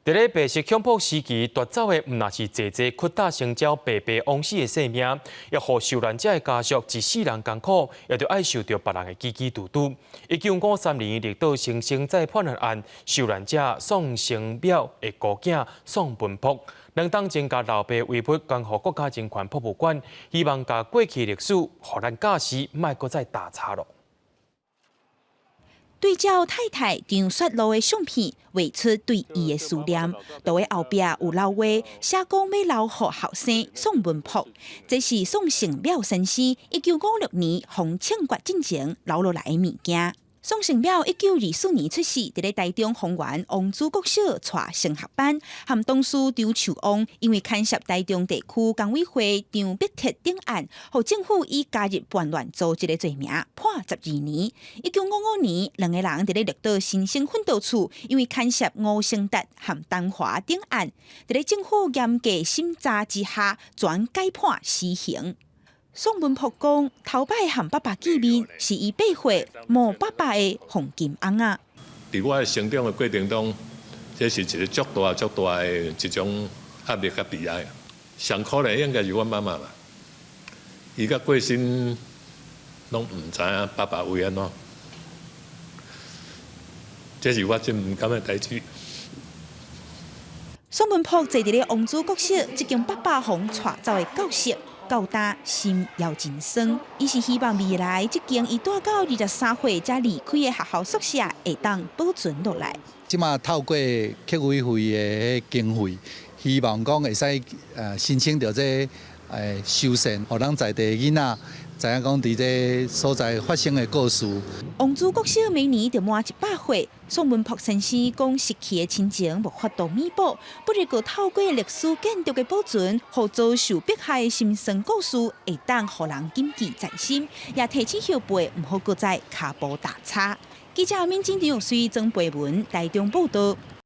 伫咧白色恐怖时期夺走的，毋若是济济屈打成招、白白枉死的性命，也互受难者的家属一世人艰苦，也着爱受到别人的支支嘟嘟。1953年绿岛生生再判决案，受难者宋成淼的孤囝宋文博，两当前甲老爸违背关乎国家人权博物馆，希望甲过去历史，互咱假使莫搁再打岔咯。 对照太太张雪露的相片，画出对伊的思念。图的后壁有老话，写讲要留予后生宋文博。这是宋成淼先生1956年从庆国进前留落来的物件。宋成淼1924年出世，伫咧台中丰原王子国小带升学班，和董事张树旺因为牵涉台中地区工委会张必铁等案，互政府以加入叛乱组织的罪名判12年。1955年，两个人伫咧绿岛新生奋斗处，因为牵涉吴成达和陈华等案，伫咧政府严格审查之下，全改判死刑。 宋文博讲，头摆和爸爸见面，是伊8岁摸爸爸的黄金翁啊。伫我成长的过程中，这是一个足大的一种压力甲悲哀。上可怜应该是我妈妈啦，伊甲过身拢唔知影爸爸为安怎，这是我真唔甘的代志。 宋文博坐伫咧王子国小，即间爸爸互带走的教室。 到大心要真酸，伊是希望未来即间伊带到23岁才离开的学校宿舍会当保存落来。即马透过客委会的经费，希望讲会使申请到这修缮，互咱在地囡仔知影讲伫这所在发生的故事。王子国小每年就满100岁。 宋文博先生讲，失去的亲情无法度弥补，不如个透过历史建筑的保存，互遭受迫害的心酸故事，会当互人谨记在心，也提醒后辈唔好搁再脚步打叉。记者民警长随曾培文台中报道。